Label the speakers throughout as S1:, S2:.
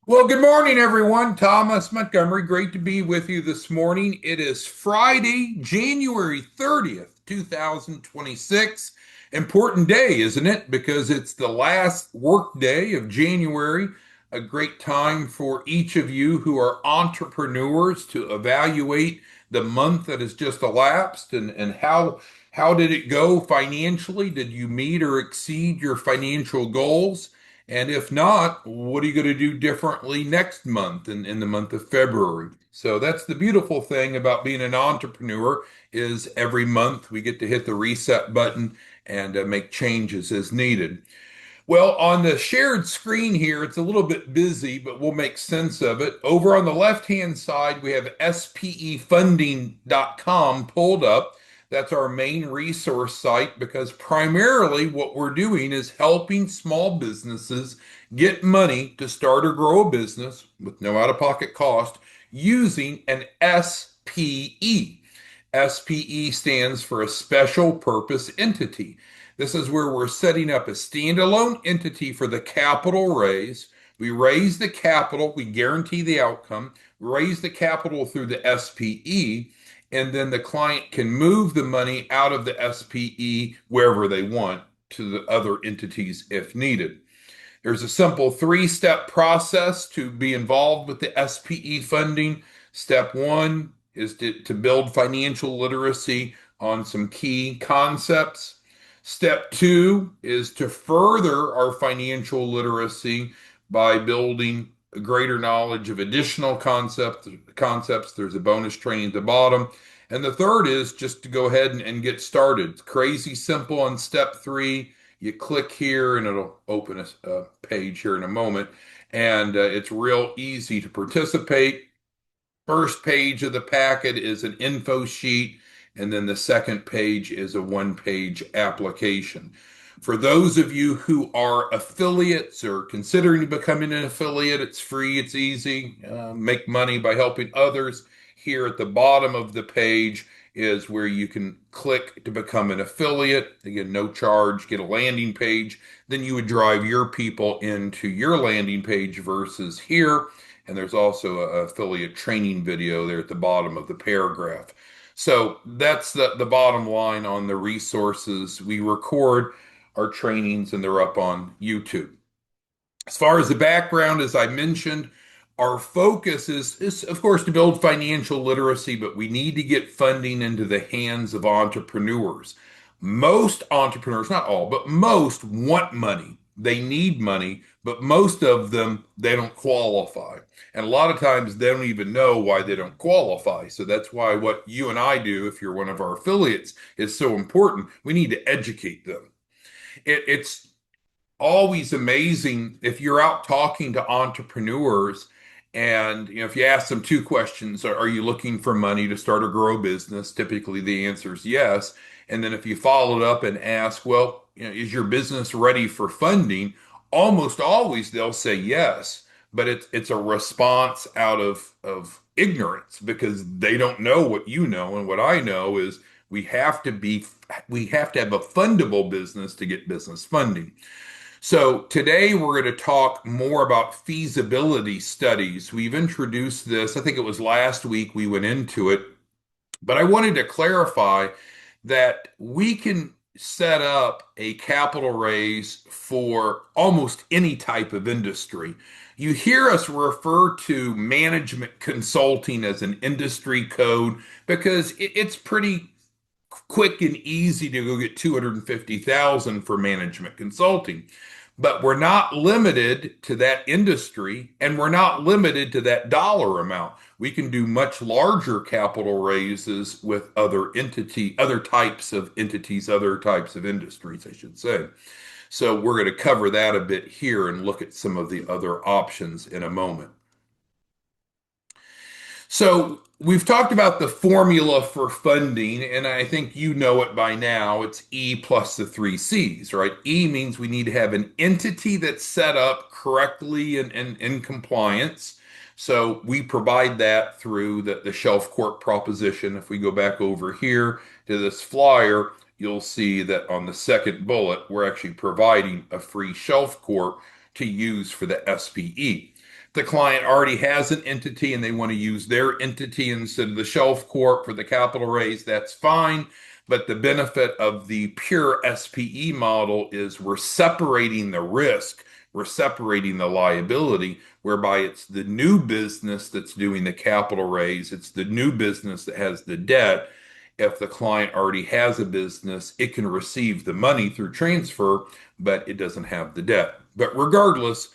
S1: Well, good morning, everyone. Thomas Montgomery, great to be with you this morning. It is Friday, January 30th, 2026. Important day, isn't it? Because it's the last work day of January. A great time for each of you who are entrepreneurs to evaluate the month that has just elapsed and how did it go financially? Did you meet or exceed your financial goals? And if not, what are you going to do differently next month in the month of February? So that's the beautiful thing about being an entrepreneur is every month we get to hit the reset button and make changes as needed. Well, on the shared screen here, it's a little bit busy, but we'll make sense of it. Over on the left-hand side, we have spefunding.com pulled up. That's our main resource site because primarily what we're doing is helping small businesses get money to start or grow a business with no out-of-pocket cost using an SPE. SPE stands for a special purpose entity. This is where we're setting up a standalone entity for the capital raise. We raise the capital, we guarantee the outcome, raise the capital through the SPE, and then the client can move the money out of the SPE wherever they want to the other entities if needed. There's a simple three-step process to be involved with the SPE funding. Step one is to build financial literacy on some key concepts. Step two is to further our financial literacy by building a greater knowledge of additional concepts. There's a bonus training at the bottom. And the third is just to go ahead and get started. It's crazy simple on step three. You click here and it'll open a page here in a moment. And it's real easy to participate. First page of the packet is an info sheet, and then the second page is a one-page application. For those of you who are affiliates or considering becoming an affiliate, it's free, it's easy, make money by helping others. Here at the bottom of the page is where you can click to become an affiliate. Again, no charge, get a landing page. Then you would drive your people into your landing page versus here. And there's also an affiliate training video there at the bottom of the paragraph. So that's the bottom line on the resources. We record our trainings and they're up on YouTube. As far as the background, as I mentioned, our focus is of course to build financial literacy, but we need to get funding into the hands of entrepreneurs. Most entrepreneurs, not all, but most want money. They need money, but most of them, they don't qualify. And a lot of times they don't even know why they don't qualify. So that's why what you and I do, if you're one of our affiliates, is so important. We need to educate them. It's always amazing if you're out talking to entrepreneurs and if you ask them two questions, are you looking for money to start or grow a business? Typically the answer is yes. And then if you follow it up and ask, well, is your business ready for funding? Almost always they'll say yes, but it's a response out of ignorance because they don't know what you know. And what I know is we have to have a fundable business to get business funding. So today we're going to talk more about feasibility studies. We've introduced this, I think it was last week we went into it, but I wanted to clarify that we can set up a capital raise for almost any type of industry. You hear us refer to management consulting as an industry code because it's pretty quick and easy to go get 250,000 for management consulting. But we're not limited to that industry and we're not limited to that dollar amount. We can do much larger capital raises with other types of entities, other types of industries, I should say. So we're going to cover that a bit here and look at some of the other options in a moment. So we've talked about the formula for funding, and I think you know it by now. It's E plus the three C's, right? E means we need to have an entity that's set up correctly and in compliance. So we provide that through the shelf court proposition. If we go back over here to this flyer, you'll see that on the second bullet, we're actually providing a free shelf court to use for the SPE. The client already has an entity and they want to use their entity instead of the shelf corp for the capital raise, that's fine. But the benefit of the pure SPE model is we're separating the risk, we're separating the liability, whereby it's the new business that's doing the capital raise, it's the new business that has the debt. If the client already has a business, it can receive the money through transfer, but it doesn't have the debt. But regardless,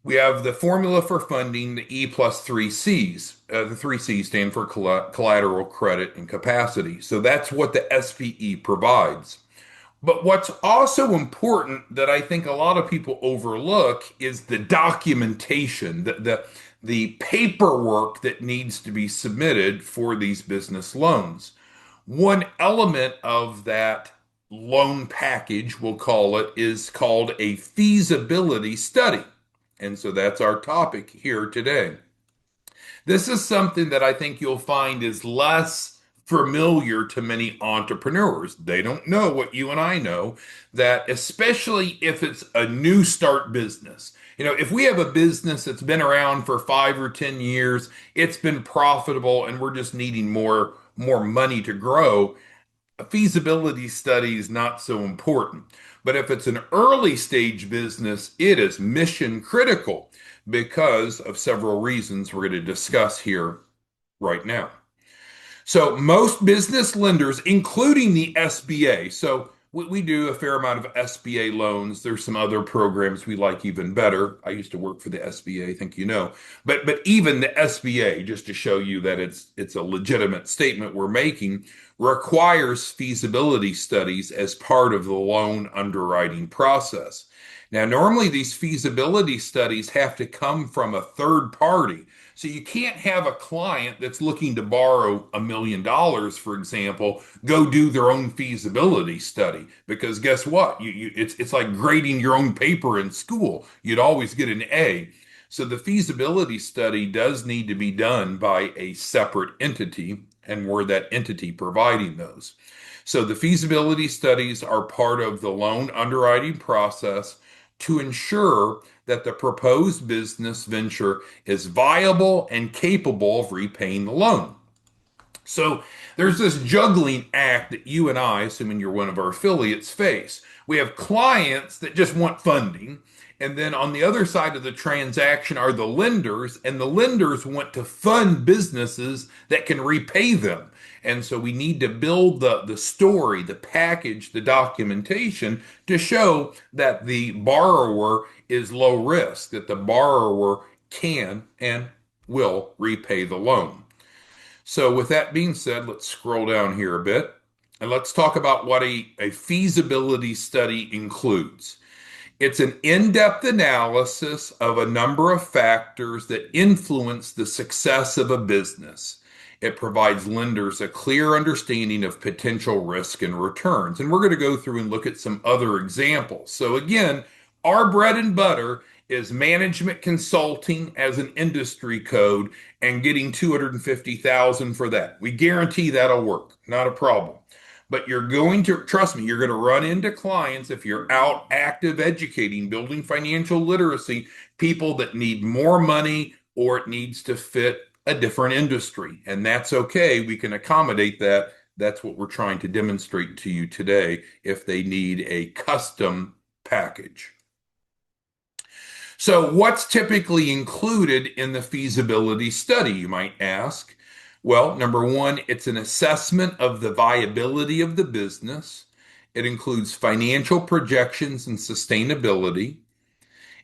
S1: we have the formula for funding, the E plus three C's. The three C's stand for collateral, credit, and capacity. So that's what the SPE provides. But what's also important that I think a lot of people overlook is the documentation, the paperwork that needs to be submitted for these business loans. One element of that loan package, we'll call it, is called a feasibility study. And so that's our topic here today. This is something that I think you'll find is less familiar to many entrepreneurs. They don't know what you and I know, that especially if it's a new start business. If we have a business that's been around for 5 or 10 years, it's been profitable, and we're just needing more money to grow, a feasibility study is not so important. But if it's an early stage business, it is mission critical because of several reasons we're going to discuss here right now. So most business lenders, including the SBA, so we do a fair amount of SBA loans. There's some other programs we like even better. I used to work for the SBA, I think you know. But even the SBA, just to show you that it's a legitimate statement we're making, requires feasibility studies as part of the loan underwriting process. Now, normally these feasibility studies have to come from a third party. So you can't have a client that's looking to borrow $1 million, for example, go do their own feasibility study, because guess what? It's like grading your own paper in school. You'd always get an A. So the feasibility study does need to be done by a separate entity, and we're that entity providing those. So the feasibility studies are part of the loan underwriting process to ensure that the proposed business venture is viable and capable of repaying the loan. So there's this juggling act that you and I, assuming you're one of our affiliates, face. We have clients that just want funding. And then on the other side of the transaction are the lenders, and the lenders want to fund businesses that can repay them. And so we need to build the story, the package, the documentation to show that the borrower is low risk, that the borrower can and will repay the loan. So, with that being said, let's scroll down here a bit and let's talk about what a feasibility study includes. It's an in-depth analysis of a number of factors that influence the success of a business. It provides lenders a clear understanding of potential risk and returns. And we're going to go through and look at some other examples. So again, our bread and butter is management consulting as an industry code and getting 250,000 for that. We guarantee that'll work, not a problem. But you're going to, trust me, you're going to run into clients if you're out active educating, building financial literacy, people that need more money or it needs to fit a different industry. And that's okay. We can accommodate that. That's what we're trying to demonstrate to you today if they need a custom package. So, what's typically included in the feasibility study, you might ask? Well, number one, it's an assessment of the viability of the business. It includes financial projections and sustainability.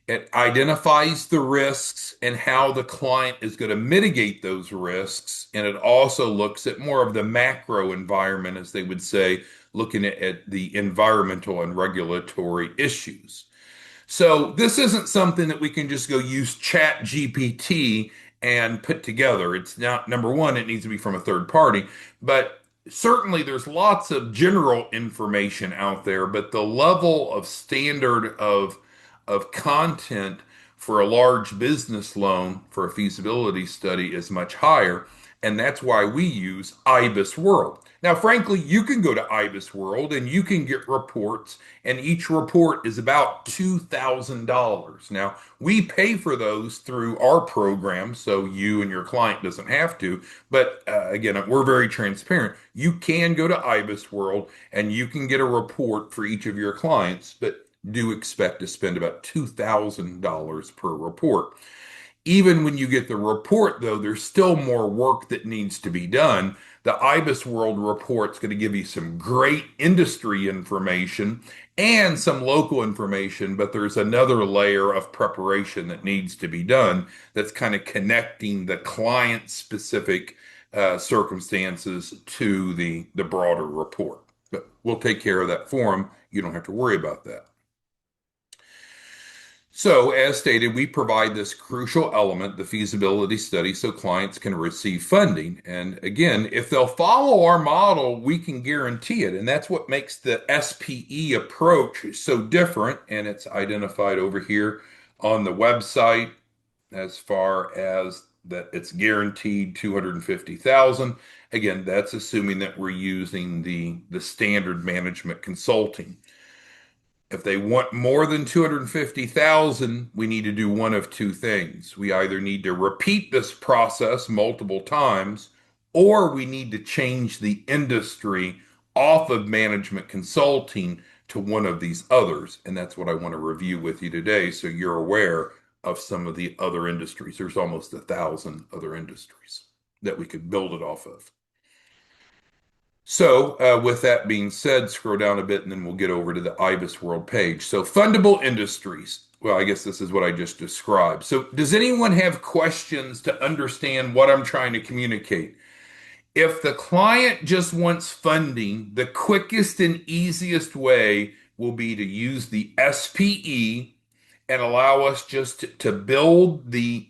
S1: It identifies the risks and how the client is going to mitigate those risks. And it also looks at more of the macro environment, as they would say, looking at the environmental and regulatory issues. So this isn't something that we can just go use Chat GPT and put together. It's not, number one, it needs to be from a third party, but certainly there's lots of general information out there, but the level of standard of content for a large business loan for a feasibility study is much higher. And that's why we use IBIS World. Now, frankly, you can go to IBIS World and you can get reports, and each report is about $2,000. Now, we pay for those through our program, so you and your client doesn't have to. But again, we're very transparent. You can go to IBIS World and you can get a report for each of your clients, but do expect to spend about $2,000 per report. Even when you get the report, though, there's still more work that needs to be done. The IBIS World Report's going to give you some great industry information and some local information, but there's another layer of preparation that needs to be done that's kind of connecting the client specific circumstances to the broader report. But we'll take care of that for them. You don't have to worry about that. So, as stated, we provide this crucial element, the feasibility study, so clients can receive funding. And again, if they'll follow our model, we can guarantee it. And that's what makes the SPE approach so different. And it's identified over here on the website as far as that it's guaranteed 250,000. Again, that's assuming that we're using the standard management consulting. If they want more than 250,000, we need to do one of two things. We either need to repeat this process multiple times, or we need to change the industry off of management consulting to one of these others. And that's what I want to review with you today so you're aware of some of the other industries. There's almost 1,000 other industries that we could build it off of. So, with that being said, scroll down a bit and then we'll get over to the IBIS World page. So, fundable industries. Well, I guess this is what I just described. So, does anyone have questions to understand what I'm trying to communicate? If the client just wants funding, the quickest and easiest way will be to use the SPE and allow us just to build the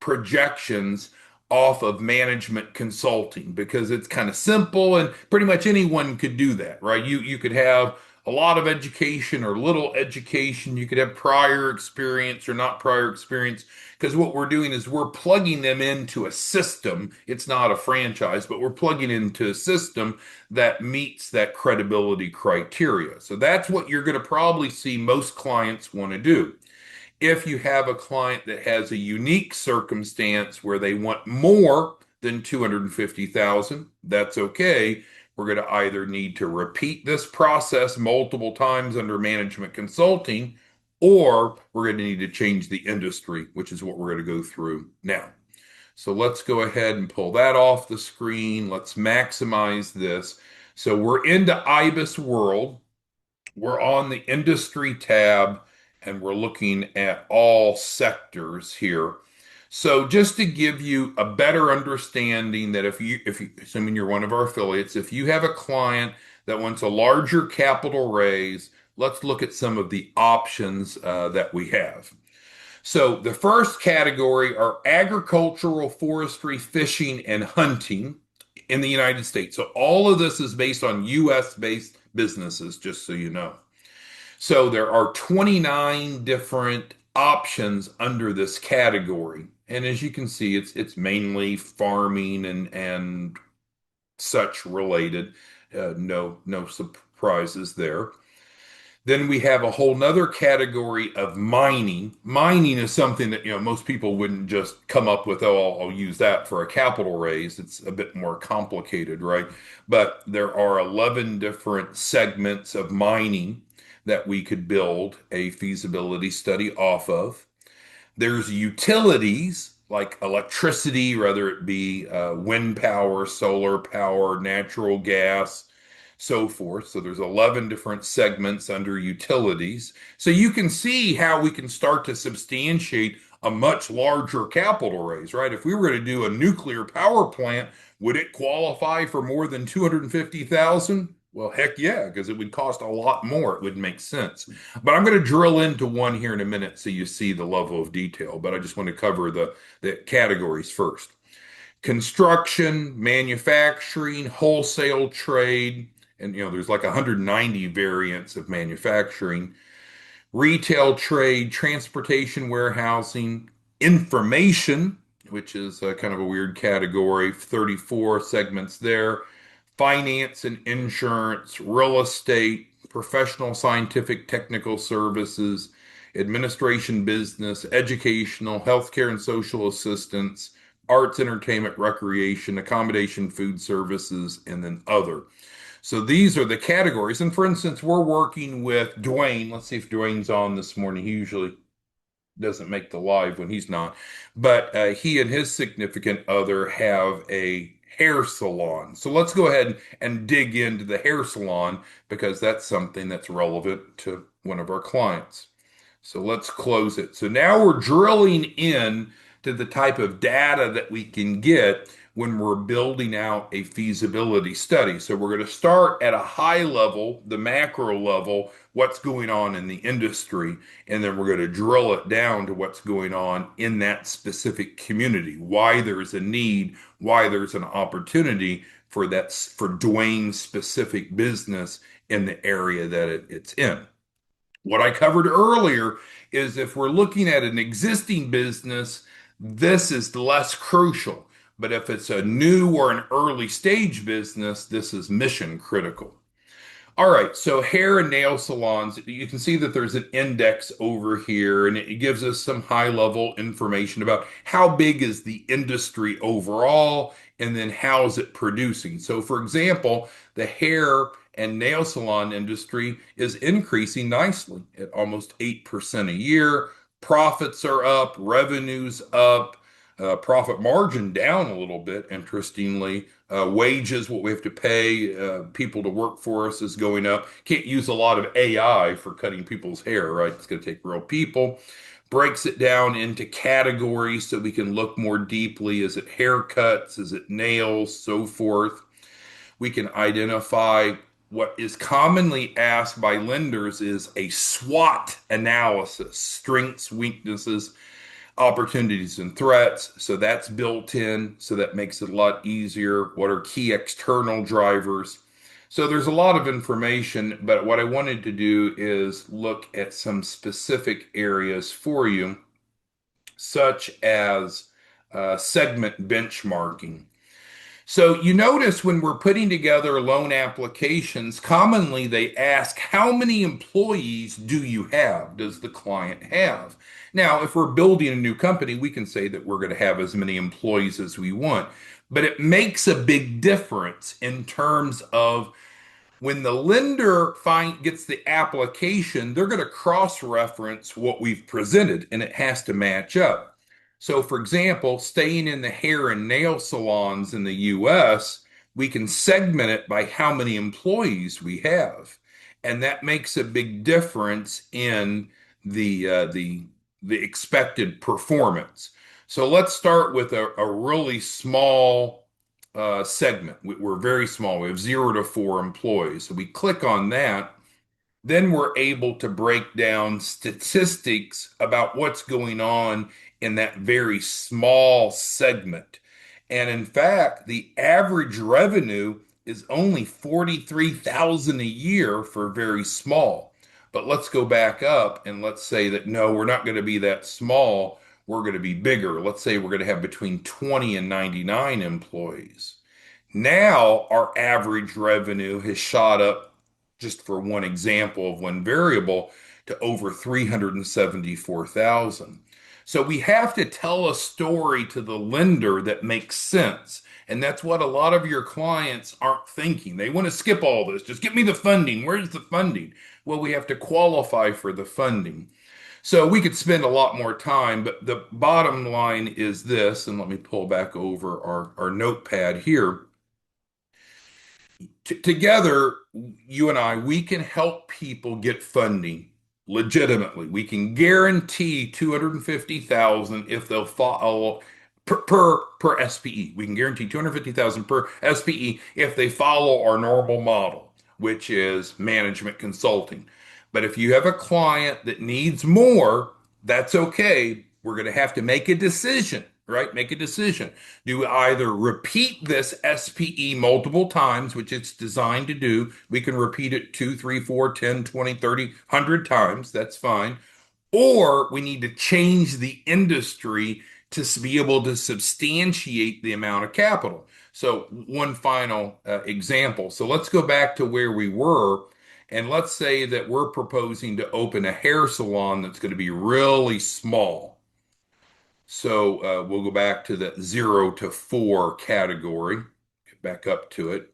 S1: projections off of management consulting because it's kind of simple and pretty much anyone could do that, right? You could have a lot of education or little education. You could have prior experience or not prior experience because what we're doing is we're plugging them into a system. It's not a franchise, but we're plugging into a system that meets that credibility criteria. So that's what you're going to probably see most clients want to do. If you have a client that has a unique circumstance where they want more than 250,000, that's okay. We're going to either need to repeat this process multiple times under management consulting, or we're going to need to change the industry, which is what we're going to go through now. So let's go ahead and pull that off the screen. Let's maximize this. So we're into IBIS World. We're on the industry tab and we're looking at all sectors here. So just to give you a better understanding that if you, assuming you're one of our affiliates, if you have a client that wants a larger capital raise, let's look at some of the options that we have. So the first category are agricultural, forestry, fishing, and hunting in the United States. So all of this is based on US based businesses, just so you know. So there are 29 different options under this category. And as you can see, it's mainly farming and such related. No surprises there. Then we have a whole nother category of mining. Mining is something that, most people wouldn't just come up with, oh, I'll use that for a capital raise. It's a bit more complicated, right? But there are 11 different segments of mining that we could build a feasibility study off of. There's utilities like electricity, whether it be wind power, solar power, natural gas, so forth. So there's 11 different segments under utilities. So you can see how we can start to substantiate a much larger capital raise, right? If we were to do a nuclear power plant, would it qualify for more than 250,000? Well, heck yeah, because it would cost a lot more. It would make sense. But I'm going to drill into one here in a minute so you see the level of detail. But I just want to cover the categories first. Construction, manufacturing, wholesale trade, and there's like 190 variants of manufacturing, retail trade, transportation, warehousing, information, which is kind of a weird category. 34 segments there. Finance and insurance, real estate, professional, scientific, technical services, administration, business, educational, healthcare and social assistance, arts, entertainment, recreation, accommodation, food services, and then other. So these are the categories. And for instance, we're working with Dwayne. Let's see if Dwayne's on this morning. He usually doesn't make the live when he's not. But he and his significant other have a hair salon. So let's go ahead and dig into the hair salon because that's something that's relevant to one of our clients. So let's close it. So now we're drilling in to the type of data that we can get when we're building out a feasibility study. So we're going to start at a high level, the macro level, what's going on in the industry, and then we're going to drill it down to what's going on in that specific community, why there's a need, why there's an opportunity for Dwayne's specific business in the area that it's in. What I covered earlier is if we're looking at an existing business, this is less crucial. But if it's a new or an early stage business, this is mission critical. All right, so hair and nail salons, you can see that there's an index over here, and it gives us some high level information about how big is the industry overall, and then how is it producing. So, for example, the hair and nail salon industry is increasing nicely at almost 8% a year. Profits are up, revenues up, profit margin down a little bit, interestingly. Wages, what we have to pay people to work for us is going up. Can't use a lot of AI for cutting people's hair, right? It's going to take real people. Breaks it down into categories so we can look more deeply. Is it haircuts? Is it nails? So forth. We can identify what is commonly asked by lenders is a SWOT analysis, strengths, weaknesses, opportunities and threats. So that's built in. So that makes it a lot easier. What are key external drivers? So there's a lot of information, but what I wanted to do is look at some specific areas for you, such as segment benchmarking. So you notice when we're putting together loan applications, commonly they ask, how many employees do you have? Does the client have? Now, if we're building a new company, we can say that we're going to have as many employees as we want. But it makes a big difference in terms of when the lender gets the application, they're going to cross-reference what we've presented, and it has to match up. So, for example, staying in the hair and nail salons in the US, we can segment it by how many employees we have, and that makes a big difference in the expected performance. So let's start with a really small segment. We're very small. We have 0 to 4 employees. So we click on that. Then we're able to break down statistics about what's going on in that very small segment. And in fact, the average revenue is only 43,000 a year for very small. But let's go back up and let's say that no, we're not going to be that small. We're going to be bigger. Let's say we're going to have between 20 and 99 employees. Now our average revenue has shot up, just for one example of one variable, to over 374,000. So we have to tell a story to the lender that makes sense. And that's what a lot of your clients aren't thinking. They want to skip all this. Just give me the funding. Where's the funding? Well, we have to qualify for the funding. So we could spend a lot more time, but the bottom line is this, and let me pull back over our notepad here. Together, you and I, we can help people get funding legitimately. We can guarantee 250,000 if they'll follow per SPE. We can guarantee 250,000 per SPE if they follow our normal model, which is management consulting. But if you have a client that needs more, that's okay. We're going to have to make a decision, right? Make a decision. Do we either repeat this SPE multiple times, which it's designed to do? We can repeat it 2, 3, 4, 10, 20, 30, 100 times. That's fine. or we need to change the industry to be able to substantiate the amount of capital. So, one final example. So, let's go back to where we were, and let's say that we're proposing to open a hair salon that's going to be really small. So, we'll go back to the 0 to 4 category, get back up to it.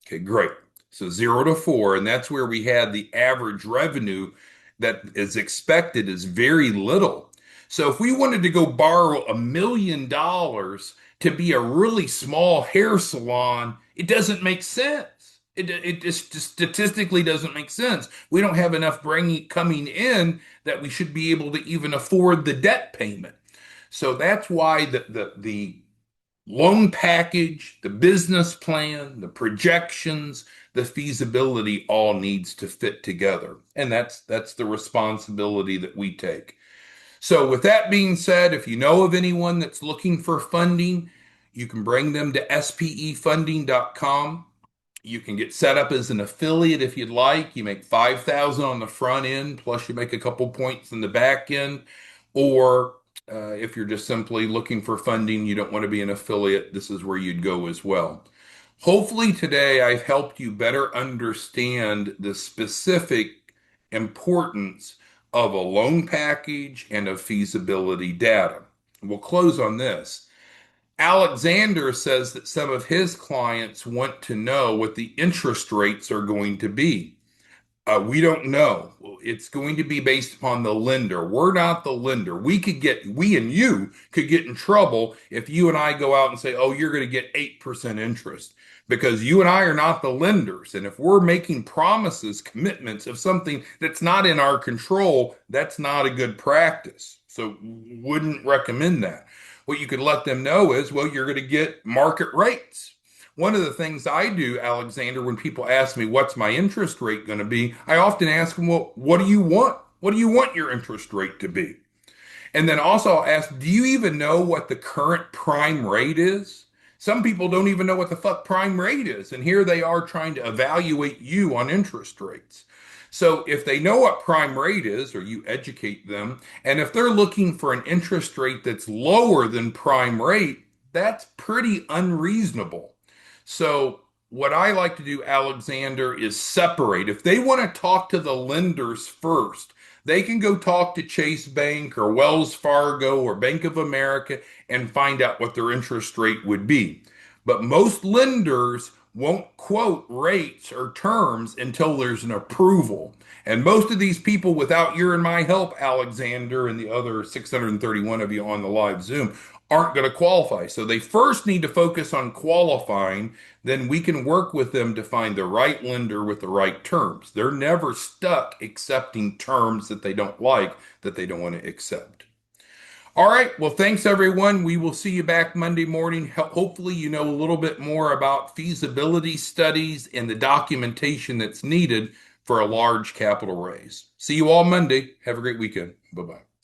S1: Okay, great. So 0 to 4, and that's where we had the average revenue that is expected is very little. So if we wanted to go borrow $1 million to be a really small hair salon, it doesn't make sense. It just statistically doesn't make sense. We don't have enough bringing coming in that we should be able to even afford the debt payment. So that's why the loan package, the business plan, the projections, the feasibility all needs to fit together. And that's the responsibility that we take. So with that being said, if you know of anyone that's looking for funding, you can bring them to spefunding.com. You can get set up as an affiliate if you'd like. You make 5,000 on the front end, plus you make a couple points in the back end. Or if you're just simply looking for funding, you don't want to be an affiliate, this is where you'd go as well. Hopefully today I've helped you better understand the specific importance of a loan package and of feasibility data. We'll close on this. Alexander says that some of his clients want to know what the interest rates are going to be. We don't know. It's going to be based upon the lender. We're not the lender. We and you could get in trouble if you and I go out and say, oh, you're going to get 8% interest because you and I are not the lenders. And if we're making promises, commitments of something that's not in our control, that's not a good practice. So wouldn't recommend that. What you could let them know is, well, you're going to get market rates. One of the things I do, Alexander, when people ask me what's my interest rate going to be, I often ask them, well, what do you want? What do you want your interest rate to be? And then also I'll ask, do you even know what the current prime rate is? Some people don't even know what the fuck prime rate is. And here they are trying to evaluate you on interest rates. So if they know what prime rate is, or you educate them, and if they're looking for an interest rate that's lower than prime rate, that's pretty unreasonable. So what I like to do, Alexander, is separate. If they want to talk to the lenders first, they can go talk to Chase Bank or Wells Fargo or Bank of America and find out what their interest rate would be. But most lenders won't quote rates or terms until there's an approval. And most of these people, without your and my help, Alexander and the other 631 of you on the live Zoom, aren't going to qualify. So they first need to focus on qualifying. Then we can work with them to find the right lender with the right terms. They're never stuck accepting terms that they don't like, that they don't want to accept. All right. Well, thanks everyone. We will see you back Monday morning. Hopefully, you know a little bit more about feasibility studies and the documentation that's needed for a large capital raise. See you all Monday. Have a great weekend. Bye bye.